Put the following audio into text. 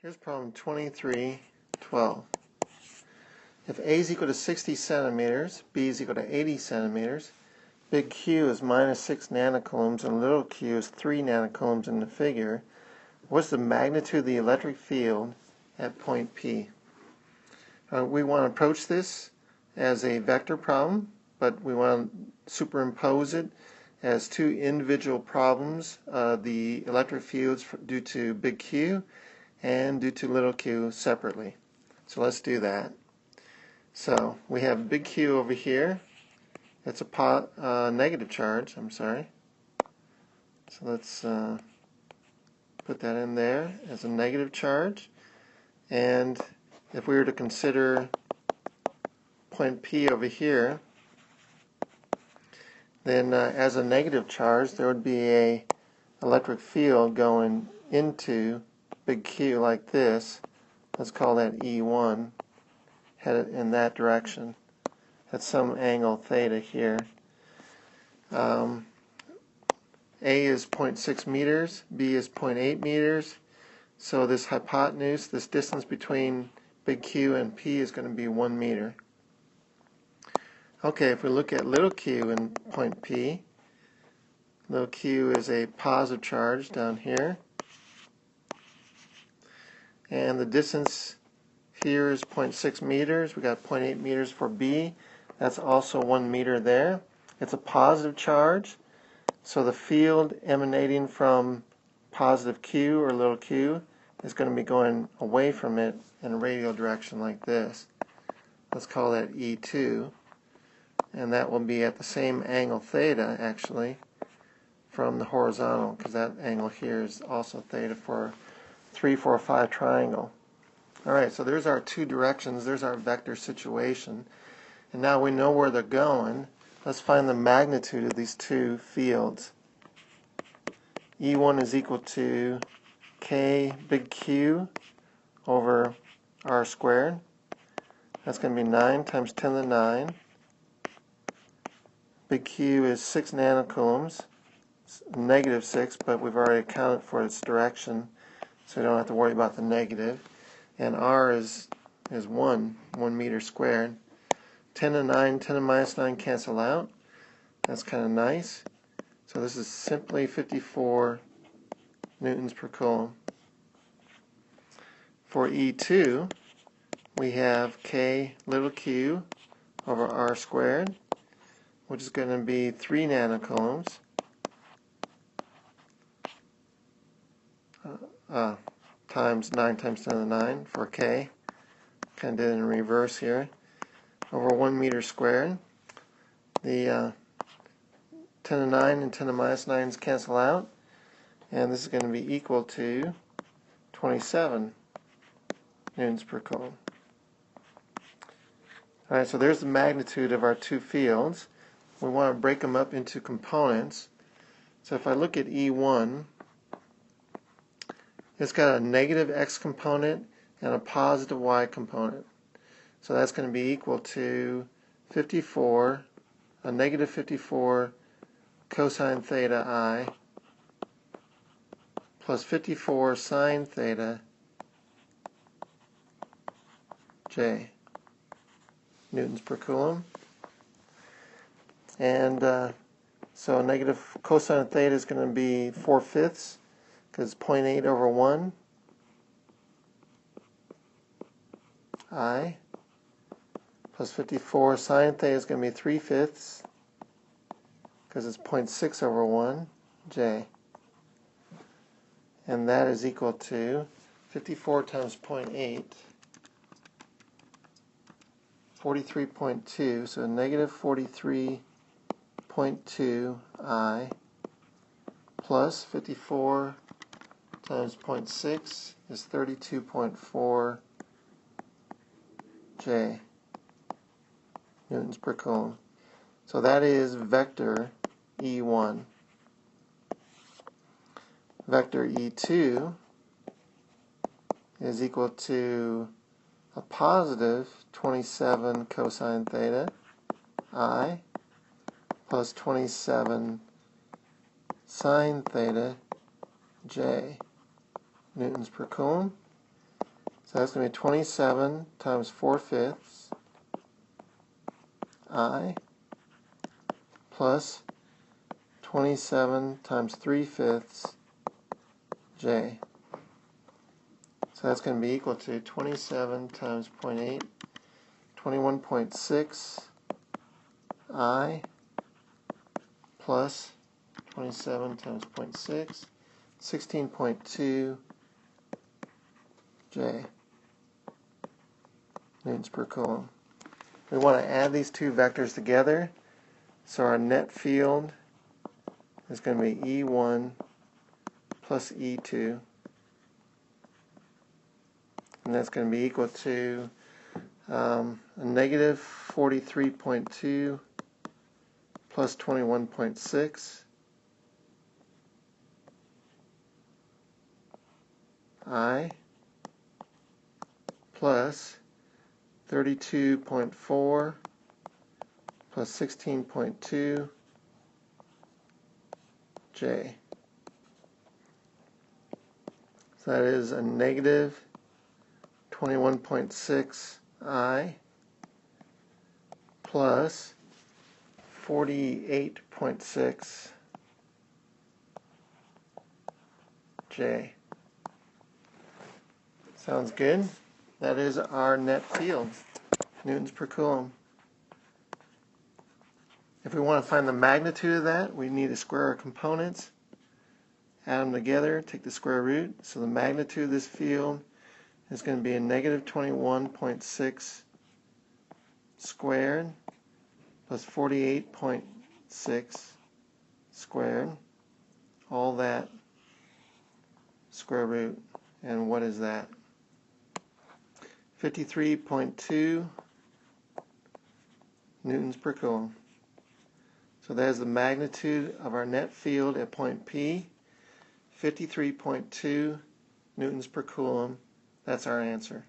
Here's problem 2312. If A is equal to 60 centimeters, B is equal to 80 centimeters, big Q is minus 6 nanocoulombs, and little q is 3 nanocoulombs in the figure, what's the magnitude of the electric field at point P? We want to approach this as a vector problem, but we want to superimpose it as two individual problems, the electric fields due to big Q and due to little q separately. So let's do that. So we have big Q over here. It's a negative charge, I'm sorry. So let's put that in there as a negative charge. And if we were to consider point P over here, then as a negative charge there would be a electric field going into big Q like this. Let's call that E1, headed in that direction at some angle theta here. A is 0.6 meters, B is 0.8 meters, so this hypotenuse, this distance between big Q and P is going to be 1 meter. Okay, if we look at little q in point P, little q is a positive charge down here, and the distance here is 0.6 meters. We got 0.8 meters for B. That's also 1 meter there. It's a positive charge, so the field emanating from positive Q or little q is going to be going away from it in a radial direction like this. Let's call that E2, and that will be at the same angle theta actually from the horizontal, because that angle here is also theta for 3, 4, 5 triangle. Alright, so there's our two directions, there's our vector situation, and now we know where they're going. Let's find the magnitude of these two fields. E1 is equal to K big Q over R squared. That's going to be 9 times 10 to the 9. Big Q is 6 nanocoulombs, negative 6, but we've already accounted for its direction, so we don't have to worry about the negative. And R is 1 meter squared. 10 to 9, 10 to the minus 9 cancel out. That's kind of nice. So this is simply 54 newtons per coulomb. For E2, we have K little q over R squared, which is going to be 3 nanocoulombs times 9 times 10 to the 9 for K. Kind of did it in reverse here. Over 1 meter squared. The 10 to the 9 and 10 to the minus 9s cancel out, and this is going to be equal to 27 newtons per coulomb. Alright, so there's the magnitude of our two fields. We want to break them up into components. So if I look at E1, it's got a negative x component and a positive y component. So that's going to be equal to 54, a negative 54 cosine theta I plus 54 sine theta J newtons per coulomb. And so negative cosine theta is going to be 4/5, because it's 0.8 over 1 I plus 54 sine theta is going to be 3/5, because it's 0.6 over 1 J. And that is equal to 54 times 0.8, 43.2, so negative 43.2 I plus 54 times 0.6 is 32.4 J newtons per coulomb. So that is vector E1. Vector E2 is equal to a positive 27 cosine theta I plus 27 sine theta J newtons per coulomb. So that's going to be 27 times 4/5 I plus 27 times 3/5 J. So that's going to be equal to 27 times 0.8, 21.6 I plus 27 times 0.6, 16.2 J newtons per coulomb. We want to add these two vectors together, so our net field is going to be E1 plus E2, and that's going to be equal to a negative 43.2 plus 21.6 I plus 32.4 plus 16.2 J. So that is a negative 21.6 I plus 48.6 J. Sounds good? That is our net field, newtons per coulomb. If we want to find the magnitude of that, we need to square our components, add them together, take the square root. So the magnitude of this field is going to be a negative 21.6 squared plus 48.6 squared, all that square root. And what is that? 53.2 newtons per coulomb. So that is the magnitude of our net field at point P, 53.2 newtons per coulomb. That's our answer.